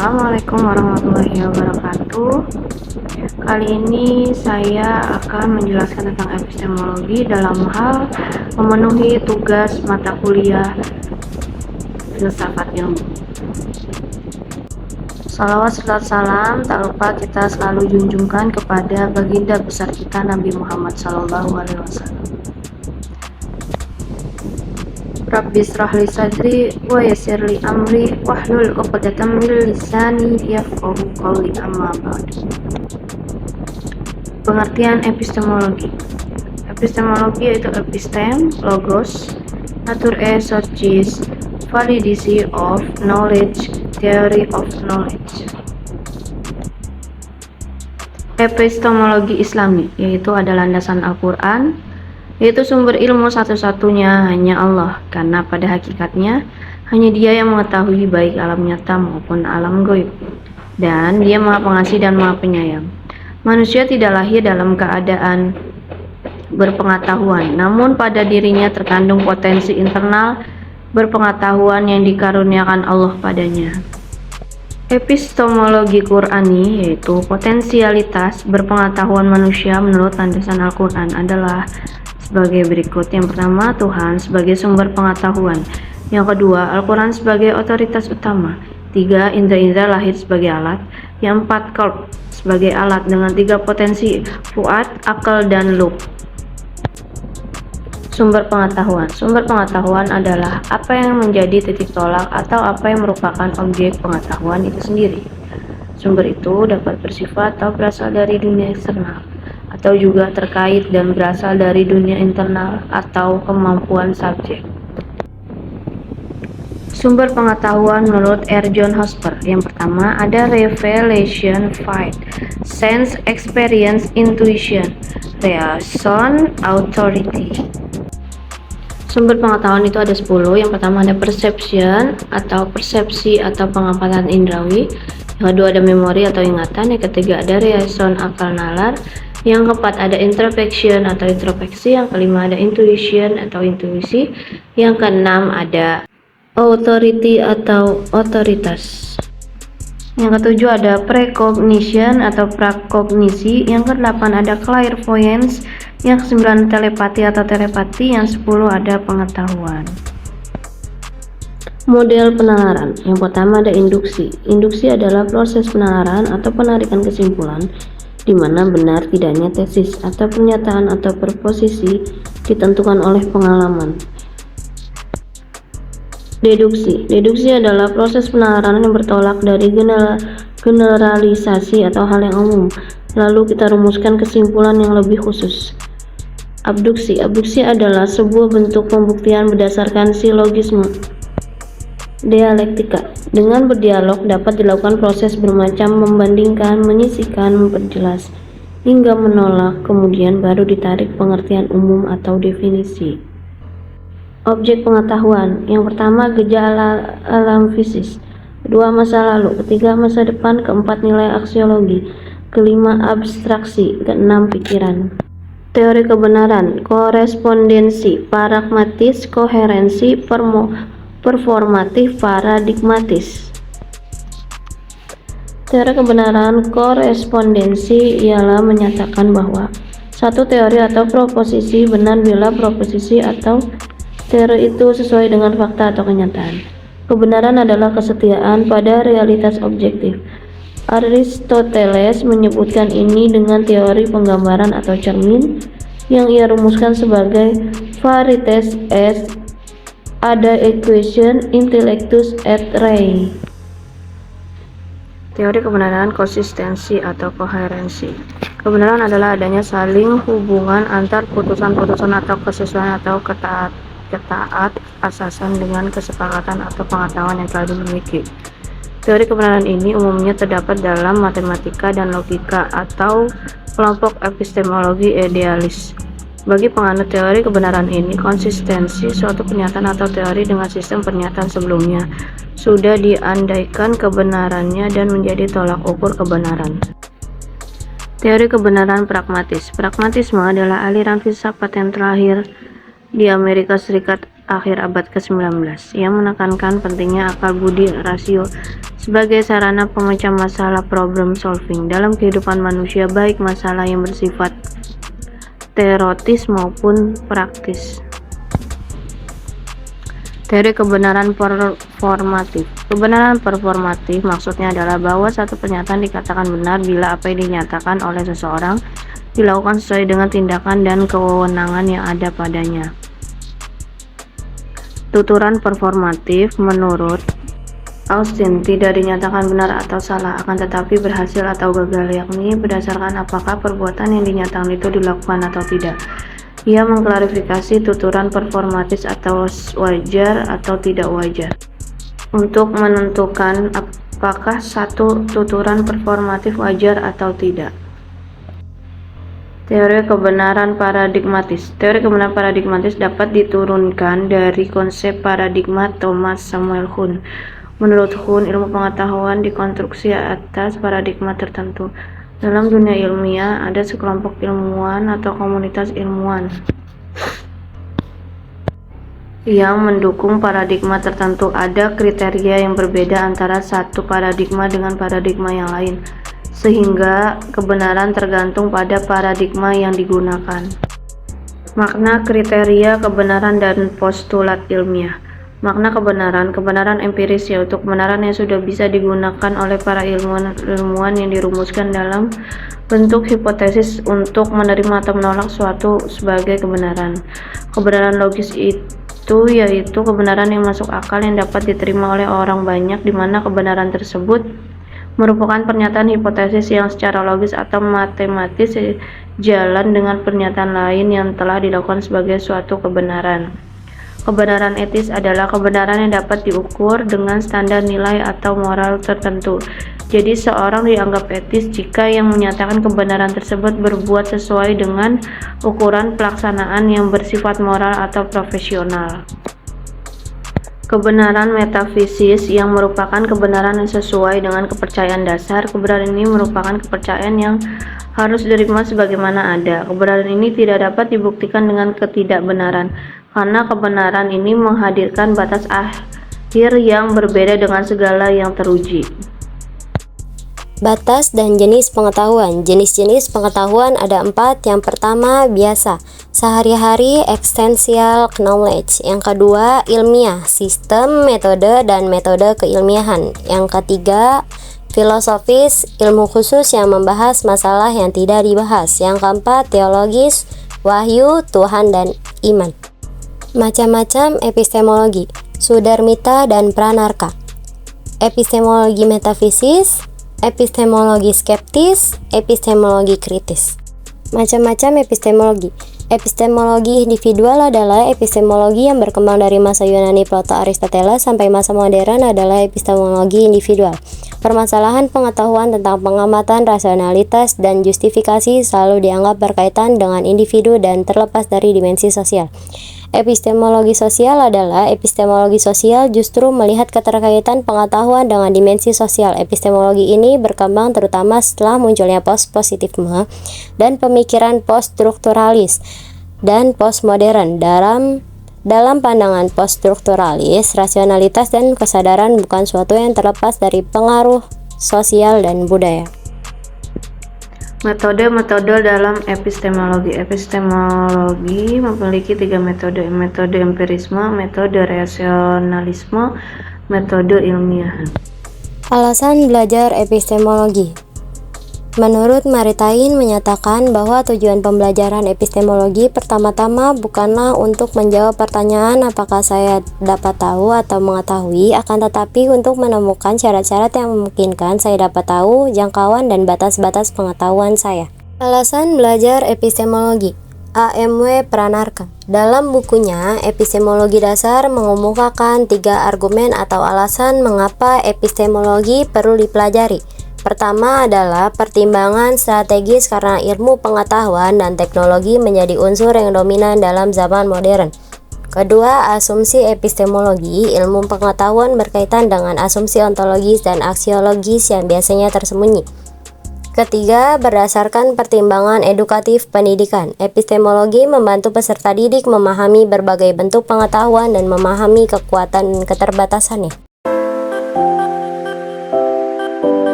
Assalamualaikum warahmatullahi wabarakatuh. Kali ini saya akan menjelaskan tentang epistemologi dalam hal memenuhi tugas mata kuliah filsafat ilmu. Salawat serta salam tak lupa kita selalu junjungkan kepada baginda besar kita Nabi Muhammad SAW. Rabbi shrah li sadri wa yassir li amri wahlul 'uqdatam min lisani yafqahu qawli. Amma ba'd. Pengertian epistemologi. Epistemologi yaitu epistem, logos, naturae searches, validity of knowledge, theory of knowledge. Epistemologi Islami yaitu ada landasan Al-Quran, yaitu sumber ilmu satu-satunya hanya Allah, karena pada hakikatnya hanya Dia yang mengetahui baik alam nyata maupun alam gaib, dan Dia Maha Pengasih dan Maha Penyayang. Manusia tidak lahir dalam keadaan berpengetahuan, namun pada dirinya terkandung potensi internal berpengetahuan yang dikaruniakan Allah padanya. Epistemologi Qur'ani yaitu potensialitas berpengetahuan manusia menurut landasan Al-Quran adalah sebagai berikut. Yang pertama, Tuhan sebagai sumber pengetahuan. Yang kedua, Al-Quran sebagai otoritas utama. 3. Indra-indra lahir sebagai alat. Yang 4. Qalb sebagai alat dengan 3 potensi, fuad, akal, dan lub. Sumber pengetahuan. Sumber pengetahuan adalah apa yang menjadi titik tolak atau apa yang merupakan objek pengetahuan itu sendiri. Sumber itu dapat bersifat atau berasal dari dunia eksternal, atau juga terkait dan berasal dari dunia internal atau kemampuan subjek. Sumber pengetahuan menurut R. John Hosper. Yang pertama ada revelation, faith, sense, experience, intuition, reason, authority. Sumber pengetahuan itu ada 10. Yang pertama ada perception atau persepsi atau pengamatan indrawi. Yang kedua ada memori atau ingatan. Yang ketiga ada reason, akal nalar. Yang keempat ada introspection atau introspeksi. Yang kelima ada intuition atau intuisi. Yang keenam ada authority atau otoritas. Yang ketujuh ada precognition atau prakognisi. Yang kedelapan ada clairvoyance. Yang kesembilan telepati atau telepati. Yang 10 ada pengetahuan. Model penalaran. Yang pertama ada induksi. Induksi adalah proses penalaran atau penarikan kesimpulan di mana benar tidaknya tesis atau pernyataan atau proposisi ditentukan oleh pengalaman. Deduksi. Deduksi adalah proses penalaran yang bertolak dari generalisasi atau hal yang umum, lalu kita rumuskan kesimpulan yang lebih khusus. Abduksi. Abduksi adalah sebuah bentuk pembuktian berdasarkan silogisme. Dialektika. Dengan berdialog dapat dilakukan proses bermacam membandingkan, menyisihkan, memperjelas, hingga menolak, kemudian baru ditarik pengertian umum atau definisi. Objek pengetahuan. Yang pertama gejala alam fisik. Kedua masa lalu. Ketiga masa depan. Keempat nilai aksiologi. Kelima abstraksi. Keenam pikiran. Teori kebenaran, korespondensi, pragmatis, koherensi, performatif, paradigmatis. Teori kebenaran korespondensi ialah menyatakan bahwa satu teori atau proposisi benar bila proposisi atau teori itu sesuai dengan fakta atau kenyataan. Kebenaran adalah kesetiaan pada realitas objektif. Aristoteles menyebutkan ini dengan teori penggambaran atau cermin yang ia rumuskan sebagai veritas est ada equation intellectus et rei. Teori kebenaran konsistensi atau koherensi. Kebenaran adalah adanya saling hubungan antar putusan-putusan atau kesesuaian atau ketaat asasan dengan kesepakatan atau pengetahuan yang telah dimiliki. Teori kebenaran ini umumnya terdapat dalam matematika dan logika atau kelompok epistemologi idealis. Bagi penganut teori kebenaran ini, konsistensi suatu pernyataan atau teori dengan sistem pernyataan sebelumnya sudah diandaikan kebenarannya dan menjadi tolak ukur kebenaran. Teori kebenaran pragmatis. Pragmatisme adalah aliran filsafat yang terlahir di Amerika Serikat akhir abad ke-19 yang menekankan pentingnya akal budi rasio sebagai sarana pemecah masalah problem solving dalam kehidupan manusia, baik masalah yang bersifat teoritis maupun praktis. Teori kebenaran performatif. Kebenaran performatif maksudnya adalah bahwa satu pernyataan dikatakan benar bila apa yang dinyatakan oleh seseorang dilakukan sesuai dengan tindakan dan kewenangan yang ada padanya. Tuturan performatif menurut Austin tidak dinyatakan benar atau salah, akan tetapi berhasil atau gagal, yakni berdasarkan apakah perbuatan yang dinyatakan itu dilakukan atau tidak. Ia mengklarifikasi tuturan performatif atau wajar atau tidak wajar untuk menentukan apakah satu tuturan performatif wajar atau tidak. Teori kebenaran paradigmatis. Teori kebenaran paradigmatis dapat diturunkan dari konsep paradigma Thomas Samuel Kuhn. Menurut Kuhn, ilmu pengetahuan dikonstruksi atas paradigma tertentu. Dalam dunia ilmiah, ada sekelompok ilmuwan atau komunitas ilmuwan yang mendukung paradigma tertentu. Ada kriteria yang berbeda antara satu paradigma dengan paradigma yang lain, sehingga kebenaran tergantung pada paradigma yang digunakan. Makna kriteria kebenaran dan postulat ilmiah. Makna kebenaran empiris, yaitu kebenaran yang sudah bisa digunakan oleh para ilmuwan yang dirumuskan dalam bentuk hipotesis untuk menerima atau menolak suatu sebagai kebenaran. Kebenaran logis itu yaitu kebenaran yang masuk akal yang dapat diterima oleh orang banyak, di mana kebenaran tersebut merupakan pernyataan hipotesis yang secara logis atau matematis sejalan dengan pernyataan lain yang telah dilakukan sebagai suatu kebenaran. Kebenaran etis adalah kebenaran yang dapat diukur dengan standar nilai atau moral tertentu. Jadi seorang dianggap etis jika yang menyatakan kebenaran tersebut berbuat sesuai dengan ukuran pelaksanaan yang bersifat moral atau profesional. Kebenaran metafisis yang merupakan kebenaran yang sesuai dengan kepercayaan dasar. Kebenaran ini merupakan kepercayaan yang harus diterima sebagaimana ada. Kebenaran ini tidak dapat dibuktikan dengan ketidakbenaran, karena kebenaran ini menghadirkan batas akhir yang berbeda dengan segala yang teruji. Batas dan jenis pengetahuan. Jenis-jenis pengetahuan ada 4. Yang pertama, biasa, sehari-hari, essential knowledge. Yang kedua, ilmiah, sistem, metode, dan metode keilmiahan. Yang ketiga, filosofis, ilmu khusus yang membahas masalah yang tidak dibahas. Yang keempat, teologis, wahyu, Tuhan, dan iman. Macam-macam epistemologi, Sudarmita dan Pranarka. Epistemologi metafisis, epistemologi skeptis, epistemologi kritis. Macam-macam epistemologi. Epistemologi individual adalah epistemologi yang berkembang dari masa Yunani Plato Aristoteles sampai masa modern adalah epistemologi individual. Permasalahan pengetahuan tentang pengamatan, rasionalitas, dan justifikasi selalu dianggap berkaitan dengan individu dan terlepas dari dimensi sosial. Epistemologi sosial adalah epistemologi sosial justru melihat keterkaitan pengetahuan dengan dimensi sosial. Epistemologi ini berkembang terutama setelah munculnya post-positifisme dan pemikiran post-strukturalis dan postmodern. Dalam pandangan post-strukturalis, rasionalitas dan kesadaran bukan suatu yang terlepas dari pengaruh sosial dan budaya. Metode-metode dalam epistemologi. Epistemologi memiliki 3 metode: metode empirisme, metode rasionalisme, metode ilmiah. Alasan belajar epistemologi. Menurut Maritain menyatakan bahwa tujuan pembelajaran epistemologi pertama-tama bukanlah untuk menjawab pertanyaan apakah saya dapat tahu atau mengetahui, akan tetapi untuk menemukan syarat-syarat yang memungkinkan saya dapat tahu jangkauan dan batas-batas pengetahuan saya. Alasan belajar epistemologi. A.M.W. Pranarka dalam bukunya Epistemologi Dasar mengemukakan 3 argumen atau alasan mengapa epistemologi perlu dipelajari. Pertama adalah pertimbangan strategis karena ilmu pengetahuan dan teknologi menjadi unsur yang dominan dalam zaman modern. Kedua, asumsi epistemologi, ilmu pengetahuan berkaitan dengan asumsi ontologis dan aksiologis yang biasanya tersembunyi. Ketiga, berdasarkan pertimbangan edukatif pendidikan. Epistemologi membantu peserta didik memahami berbagai bentuk pengetahuan dan memahami kekuatan dan keterbatasannya.